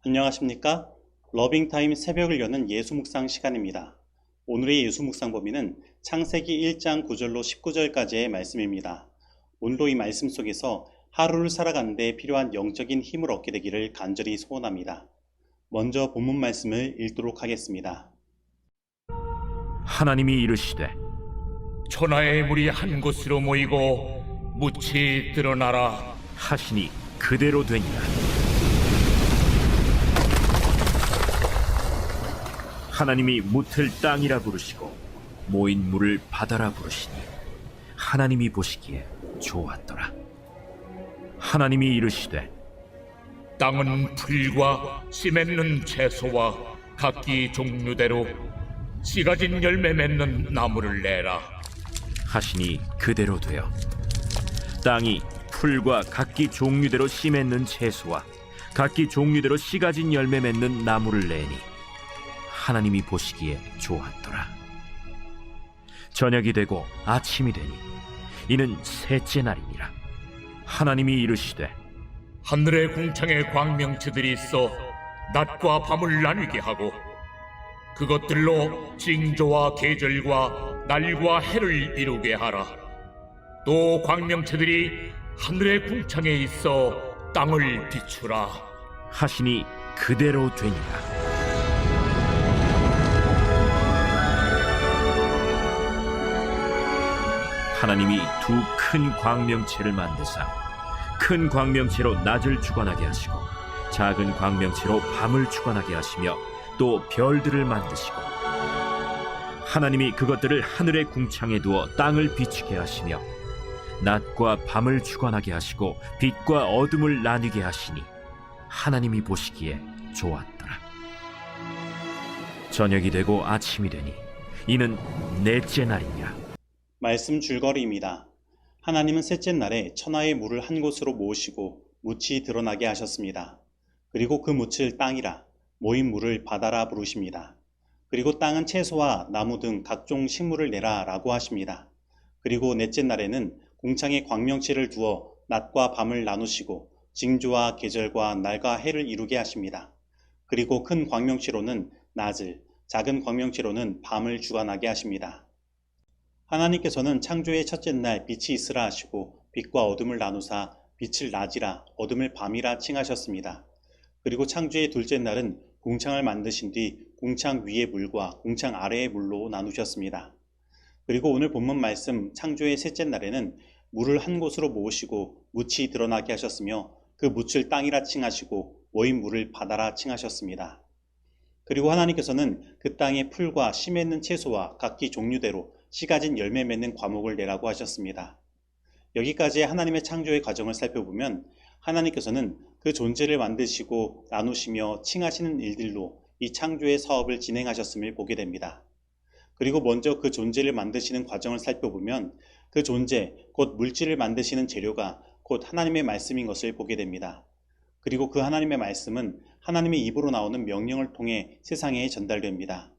안녕하십니까? 러빙타임 새벽을 여는 예수묵상 시간입니다. 오늘의 예수묵상 범위는 창세기 1장 9절로 19절까지의 말씀입니다. 오늘도 이 말씀 속에서 하루를 살아가는 데 필요한 영적인 힘을 얻게 되기를 간절히 소원합니다. 먼저 본문 말씀을 읽도록 하겠습니다. 하나님이 이르시되 천하의 물이 한 곳으로 모이고 묻이 드러나라 하시니 그대로 되니라. 하나님이 묻을 땅이라 부르시고 모인 물을 바다라 부르시니 하나님이 보시기에 좋았더라. 하나님이 이르시되 땅은 풀과 씨 맺는 채소와 각기 종류대로 씨 가진 열매 맺는 나무를 내라 하시니 그대로 되어 땅이 풀과 각기 종류대로 씨 맺는 채소와 각기 종류대로 씨 가진 열매 맺는 나무를 내니 하나님이 보시기에 좋았더라. 저녁이 되고 아침이 되니 이는 셋째 날이니라. 하나님이 이르시되 하늘의 궁창에 광명체들이 있어 낮과 밤을 나뉘게 하고 그것들로 징조와 계절과 날과 해를 이루게 하라. 또 광명체들이 하늘의 궁창에 있어 땅을 비추라 하시니 그대로 되니라. 하나님이 두 큰 광명체를 만드사 큰 광명체로 낮을 주관하게 하시고 작은 광명체로 밤을 주관하게 하시며 또 별들을 만드시고 하나님이 그것들을 하늘의 궁창에 두어 땅을 비추게 하시며 낮과 밤을 주관하게 하시고 빛과 어둠을 나뉘게 하시니 하나님이 보시기에 좋았더라. 저녁이 되고 아침이 되니 이는 넷째 날이니라. 말씀 줄거리입니다. 하나님은 셋째 날에 천하의 물을 한 곳으로 모으시고 묻이 드러나게 하셨습니다. 그리고 그 묻을 땅이라 모인 물을 바다라 부르십니다. 그리고 땅은 채소와 나무 등 각종 식물을 내라 라고 하십니다. 그리고 넷째 날에는 궁창에 광명체를 두어 낮과 밤을 나누시고 징조와 계절과 날과 해를 이루게 하십니다. 그리고 큰 광명체로는 낮을, 작은 광명체로는 밤을 주관하게 하십니다. 하나님께서는 창조의 첫째 날 빛이 있으라 하시고 빛과 어둠을 나누사 빛을 낮이라 어둠을 밤이라 칭하셨습니다. 그리고 창조의 둘째 날은 궁창을 만드신 뒤 궁창 위의 물과 궁창 아래의 물로 나누셨습니다. 그리고 오늘 본문 말씀 창조의 셋째 날에는 물을 한 곳으로 모으시고 묻이 드러나게 하셨으며 그 묻을 땅이라 칭하시고 모인 물을 바다라 칭하셨습니다. 그리고 하나님께서는 그 땅에 풀과 씨 맺는 채소와 각기 종류대로 씨 가진 열매 맺는 과목을 내라고 하셨습니다. 여기까지의 하나님의 창조의 과정을 살펴보면 하나님께서는 그 존재를 만드시고 나누시며 칭하시는 일들로 이 창조의 사업을 진행하셨음을 보게 됩니다. 그리고 먼저 그 존재를 만드시는 과정을 살펴보면 그 존재, 곧 물질을 만드시는 재료가 곧 하나님의 말씀인 것을 보게 됩니다. 그리고 그 하나님의 말씀은 하나님의 입으로 나오는 명령을 통해 세상에 전달됩니다.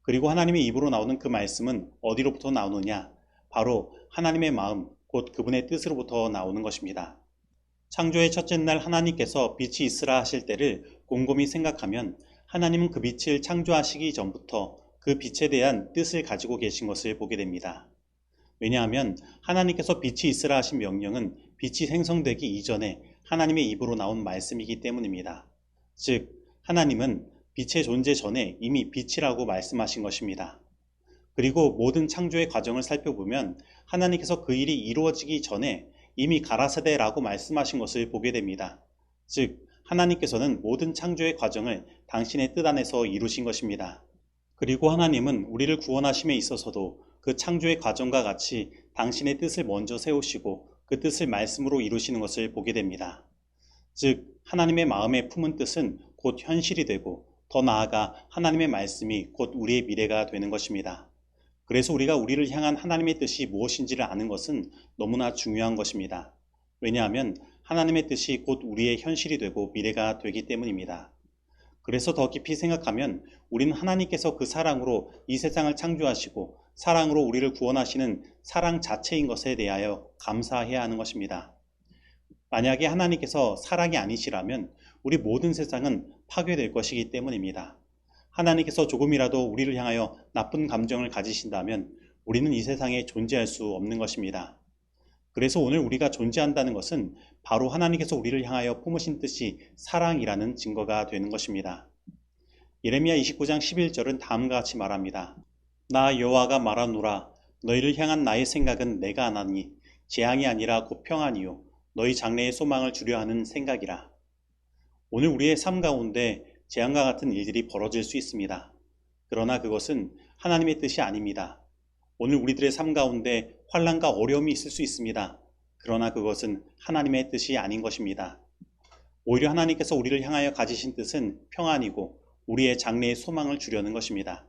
그리고 하나님의 입으로 나오는 그 말씀은 어디로부터 나오느냐? 바로 하나님의 마음, 곧 그분의 뜻으로부터 나오는 것입니다. 창조의 첫째 날 하나님께서 빛이 있으라 하실 때를 곰곰이 생각하면 하나님은 그 빛을 창조하시기 전부터 그 빛에 대한 뜻을 가지고 계신 것을 보게 됩니다. 왜냐하면 하나님께서 빛이 있으라 하신 명령은 빛이 생성되기 이전에 하나님의 입으로 나온 말씀이기 때문입니다. 즉, 하나님은 빛의 존재 전에 이미 빛이라고 말씀하신 것입니다. 그리고 모든 창조의 과정을 살펴보면 하나님께서 그 일이 이루어지기 전에 이미 가라사대라고 말씀하신 것을 보게 됩니다. 즉, 하나님께서는 모든 창조의 과정을 당신의 뜻 안에서 이루신 것입니다. 그리고 하나님은 우리를 구원하심에 있어서도 그 창조의 과정과 같이 당신의 뜻을 먼저 세우시고 그 뜻을 말씀으로 이루시는 것을 보게 됩니다. 즉, 하나님의 마음에 품은 뜻은 곧 현실이 되고 더 나아가 하나님의 말씀이 곧 우리의 미래가 되는 것입니다. 그래서 우리가 우리를 향한 하나님의 뜻이 무엇인지를 아는 것은 너무나 중요한 것입니다. 왜냐하면 하나님의 뜻이 곧 우리의 현실이 되고 미래가 되기 때문입니다. 그래서 더 깊이 생각하면 우리는 하나님께서 그 사랑으로 이 세상을 창조하시고 사랑으로 우리를 구원하시는 사랑 자체인 것에 대하여 감사해야 하는 것입니다. 만약에 하나님께서 사랑이 아니시라면 우리 모든 세상은 파괴될 것이기 때문입니다. 하나님께서 조금이라도 우리를 향하여 나쁜 감정을 가지신다면 우리는 이 세상에 존재할 수 없는 것입니다. 그래서 오늘 우리가 존재한다는 것은 바로 하나님께서 우리를 향하여 품으신 뜻이 사랑이라는 증거가 되는 것입니다. 예레미야 29장 11절은 다음과 같이 말합니다. 나 여호와가 말하노라. 너희를 향한 나의 생각은 내가 아나니 재앙이 아니라 곧 평안이요 너희 장래의 소망을 주려 하는 생각이라. 오늘 우리의 삶 가운데 재앙과 같은 일들이 벌어질 수 있습니다. 그러나 그것은 하나님의 뜻이 아닙니다. 오늘 우리들의 삶 가운데 환난과 어려움이 있을 수 있습니다. 그러나 그것은 하나님의 뜻이 아닌 것입니다. 오히려 하나님께서 우리를 향하여 가지신 뜻은 평안이고 우리의 장래의 소망을 주려는 것입니다.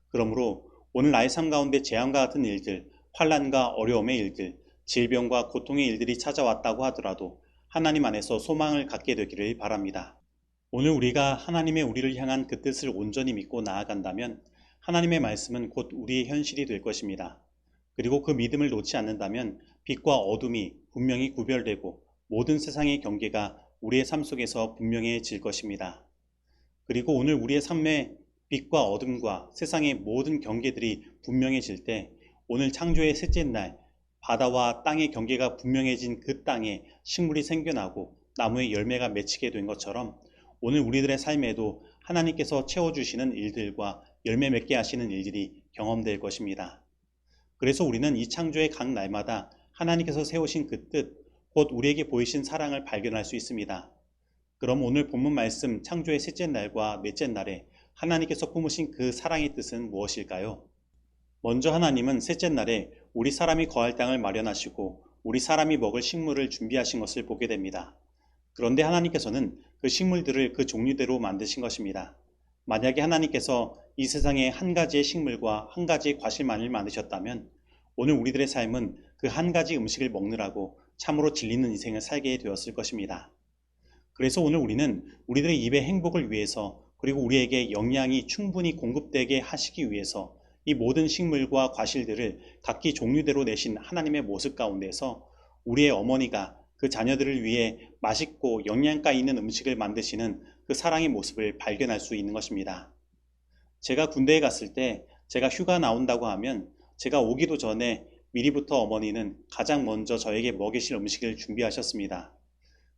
그러므로 오늘 나의 삶 가운데 재앙과 같은 일들, 환난과 어려움의 일들, 질병과 고통의 일들이 찾아왔다고 하더라도 하나님 안에서 소망을 갖게 되기를 바랍니다. 오늘 우리가 하나님의 우리를 향한 그 뜻을 온전히 믿고 나아간다면 하나님의 말씀은 곧 우리의 현실이 될 것입니다. 그리고 그 믿음을 놓지 않는다면 빛과 어둠이 분명히 구별되고 모든 세상의 경계가 우리의 삶 속에서 분명해질 것입니다. 그리고 오늘 우리의 삶의 빛과 어둠과 세상의 모든 경계들이 분명해질 때 오늘 창조의 셋째 날 바다와 땅의 경계가 분명해진 그 땅에 식물이 생겨나고 나무의 열매가 맺히게 된 것처럼 오늘 우리들의 삶에도 하나님께서 채워주시는 일들과 열매 맺게 하시는 일들이 경험될 것입니다. 그래서 우리는 이 창조의 각 날마다 하나님께서 세우신 그 뜻, 곧 우리에게 보이신 사랑을 발견할 수 있습니다. 그럼 오늘 본문 말씀 창조의 셋째 날과 넷째 날에 하나님께서 품으신 그 사랑의 뜻은 무엇일까요? 먼저 하나님은 셋째 날에 우리 사람이 거할 땅을 마련하시고 우리 사람이 먹을 식물을 준비하신 것을 보게 됩니다. 그런데 하나님께서는 그 식물들을 그 종류대로 만드신 것입니다. 만약에 하나님께서 이 세상에 한 가지의 식물과 한 가지의 과실만을 만드셨다면 오늘 우리들의 삶은 그 한 가지 음식을 먹느라고 참으로 질리는 인생을 살게 되었을 것입니다. 그래서 오늘 우리는 우리들의 입의 행복을 위해서 그리고 우리에게 영양이 충분히 공급되게 하시기 위해서 이 모든 식물과 과실들을 각기 종류대로 내신 하나님의 모습 가운데서 우리의 어머니가 그 자녀들을 위해 맛있고 영양가 있는 음식을 만드시는 그 사랑의 모습을 발견할 수 있는 것입니다. 제가 군대에 갔을 때 제가 휴가 나온다고 하면 제가 오기도 전에 미리부터 어머니는 가장 먼저 저에게 먹이실 음식을 준비하셨습니다.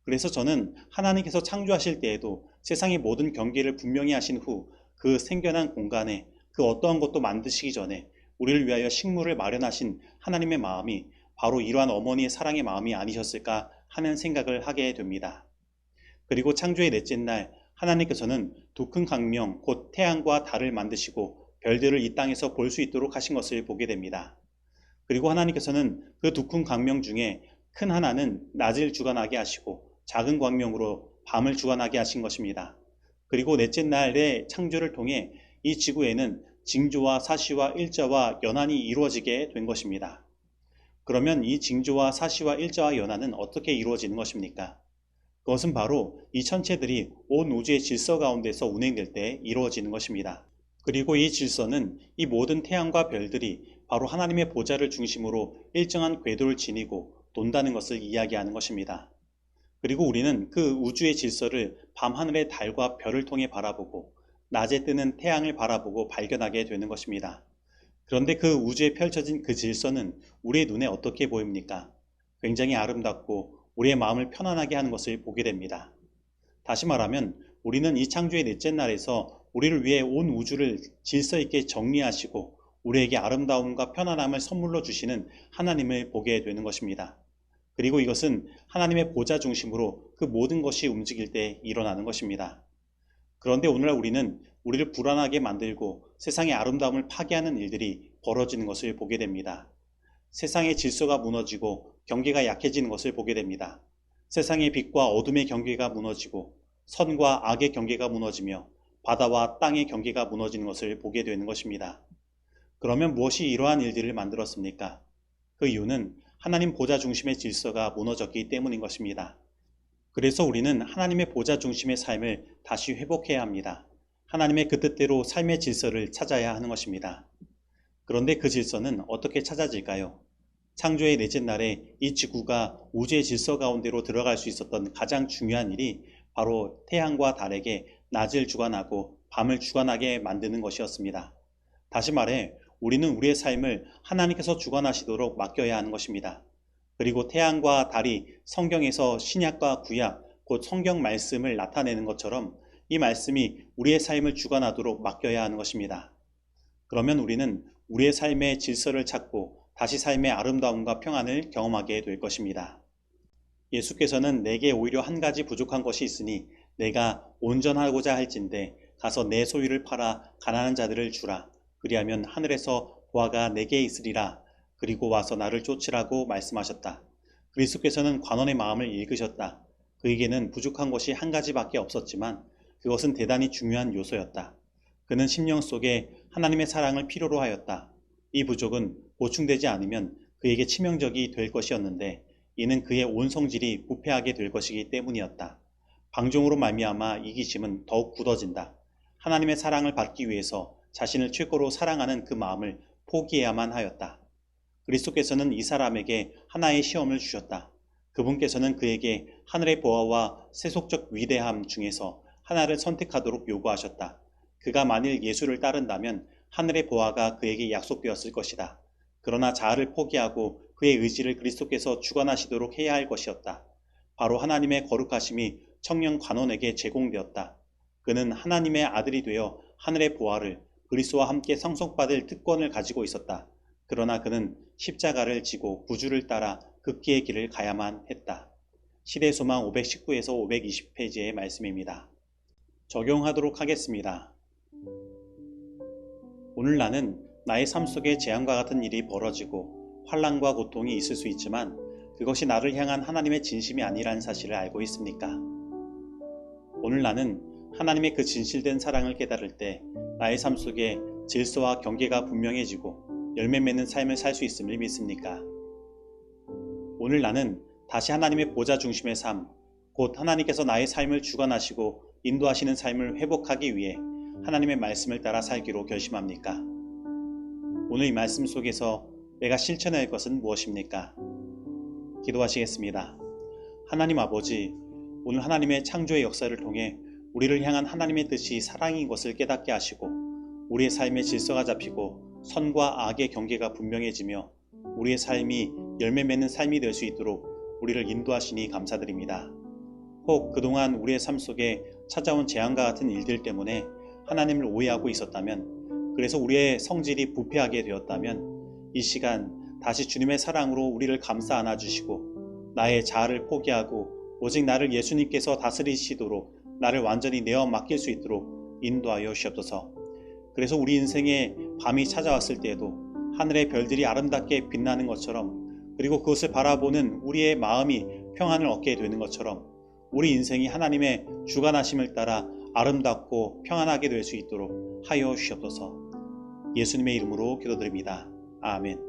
그래서 저는 하나님께서 창조하실 때에도 세상의 모든 경계를 분명히 하신 후 그 생겨난 공간에 그 어떠한 것도 만드시기 전에 우리를 위하여 식물을 마련하신 하나님의 마음이 바로 이러한 어머니의 사랑의 마음이 아니셨을까 하는 생각을 하게 됩니다. 그리고 창조의 넷째 날 하나님께서는 두 큰 광명 곧 태양과 달을 만드시고 별들을 이 땅에서 볼 수 있도록 하신 것을 보게 됩니다. 그리고 하나님께서는 그 두 큰 광명 중에 큰 하나는 낮을 주관하게 하시고 작은 광명으로 밤을 주관하게 하신 것입니다. 그리고 넷째 날의 창조를 통해 이 지구에는 징조와 사시와 일자와 연한이 이루어지게 된 것입니다. 그러면 이 징조와 사시와 일자와 연한은 어떻게 이루어지는 것입니까? 그것은 바로 이 천체들이 온 우주의 질서 가운데서 운행될 때 이루어지는 것입니다. 그리고 이 질서는 이 모든 태양과 별들이 바로 하나님의 보좌를 중심으로 일정한 궤도를 지니고 돈다는 것을 이야기하는 것입니다. 그리고 우리는 그 우주의 질서를 밤하늘의 달과 별을 통해 바라보고 낮에 뜨는 태양을 바라보고 발견하게 되는 것입니다. 그런데 그 우주에 펼쳐진 그 질서는 우리의 눈에 어떻게 보입니까? 굉장히 아름답고 우리의 마음을 편안하게 하는 것을 보게 됩니다. 다시 말하면 우리는 이 창조의 넷째 날에서 우리를 위해 온 우주를 질서 있게 정리하시고 우리에게 아름다움과 편안함을 선물로 주시는 하나님을 보게 되는 것입니다. 그리고 이것은 하나님의 보좌 중심으로 그 모든 것이 움직일 때 일어나는 것입니다. 그런데 오늘날 우리는 우리를 불안하게 만들고 세상의 아름다움을 파괴하는 일들이 벌어지는 것을 보게 됩니다. 세상의 질서가 무너지고 경계가 약해지는 것을 보게 됩니다. 세상의 빛과 어둠의 경계가 무너지고 선과 악의 경계가 무너지며 바다와 땅의 경계가 무너지는 것을 보게 되는 것입니다. 그러면 무엇이 이러한 일들을 만들었습니까? 그 이유는 하나님 보좌 중심의 질서가 무너졌기 때문인 것입니다. 그래서 우리는 하나님의 보좌 중심의 삶을 다시 회복해야 합니다. 하나님의 그 뜻대로 삶의 질서를 찾아야 하는 것입니다. 그런데 그 질서는 어떻게 찾아질까요? 창조의 넷째 날에 이 지구가 우주의 질서 가운데로 들어갈 수 있었던 가장 중요한 일이 바로 태양과 달에게 낮을 주관하고 밤을 주관하게 만드는 것이었습니다. 다시 말해 우리는 우리의 삶을 하나님께서 주관하시도록 맡겨야 하는 것입니다. 그리고 태양과 달이 성경에서 신약과 구약, 곧 성경 말씀을 나타내는 것처럼 이 말씀이 우리의 삶을 주관하도록 맡겨야 하는 것입니다. 그러면 우리는 우리의 삶의 질서를 찾고 다시 삶의 아름다움과 평안을 경험하게 될 것입니다. 예수께서는 내게 오히려 한 가지 부족한 것이 있으니 내가 온전하고자 할진대 가서 내 소유를 팔아 가난한 자들을 주라. 그리하면 하늘에서 보화가 내게 있으리라. 그리고 와서 나를 쫓으라고 말씀하셨다. 그리스도께서는 관원의 마음을 읽으셨다. 그에게는 부족한 것이 한 가지밖에 없었지만 그것은 대단히 중요한 요소였다. 그는 심령 속에 하나님의 사랑을 필요로 하였다. 이 부족은 보충되지 않으면 그에게 치명적이 될 것이었는데 이는 그의 온 성질이 부패하게 될 것이기 때문이었다. 방종으로 말미암아 이기심은 더욱 굳어진다. 하나님의 사랑을 받기 위해서 자신을 최고로 사랑하는 그 마음을 포기해야만 하였다. 그리스도께서는 이 사람에게 하나의 시험을 주셨다. 그분께서는 그에게 하늘의 보화와 세속적 위대함 중에서 하나를 선택하도록 요구하셨다. 그가 만일 예수를 따른다면 하늘의 보화가 그에게 약속되었을 것이다. 그러나 자아를 포기하고 그의 의지를 그리스도께서 주관하시도록 해야 할 것이었다. 바로 하나님의 거룩하심이 청년 관원에게 제공되었다. 그는 하나님의 아들이 되어 하늘의 보화를 그리스도와 함께 상속받을 특권을 가지고 있었다. 그러나 그는 십자가를 지고 구주를 따라 극기의 길을 가야만 했다. 시대소망 519에서 520페이지의 말씀입니다. 적용하도록 하겠습니다. 오늘 나는 나의 삶 속에 재앙과 같은 일이 벌어지고 환난과 고통이 있을 수 있지만 그것이 나를 향한 하나님의 진심이 아니라는 사실을 알고 있습니까? 오늘 나는 하나님의 그 진실된 사랑을 깨달을 때 나의 삶 속에 질서와 경계가 분명해지고 열매 맺는 삶을 살 수 있음을 믿습니까? 오늘 나는 다시 하나님의 보좌 중심의 삶, 곧 하나님께서 나의 삶을 주관하시고 인도하시는 삶을 회복하기 위해 하나님의 말씀을 따라 살기로 결심합니까? 오늘 이 말씀 속에서 내가 실천해야 할 것은 무엇입니까? 기도하시겠습니다. 하나님 아버지, 오늘 하나님의 창조의 역사를 통해 우리를 향한 하나님의 뜻이 사랑인 것을 깨닫게 하시고 우리의 삶의 질서가 잡히고 선과 악의 경계가 분명해지며 우리의 삶이 열매 맺는 삶이 될 수 있도록 우리를 인도하시니 감사드립니다. 혹 그동안 우리의 삶 속에 찾아온 재앙과 같은 일들 때문에 하나님을 오해하고 있었다면, 그래서 우리의 성질이 부패하게 되었다면 이 시간 다시 주님의 사랑으로 우리를 감싸 안아주시고 나의 자아를 포기하고 오직 나를 예수님께서 다스리시도록 나를 완전히 내어 맡길 수 있도록 인도하여 주시옵소서. 그래서 우리 인생에 밤이 찾아왔을 때에도 하늘의 별들이 아름답게 빛나는 것처럼, 그리고 그것을 바라보는 우리의 마음이 평안을 얻게 되는 것처럼 우리 인생이 하나님의 주관하심을 따라 아름답고 평안하게 될 수 있도록 하여 주시옵소서. 예수님의 이름으로 기도드립니다. 아멘.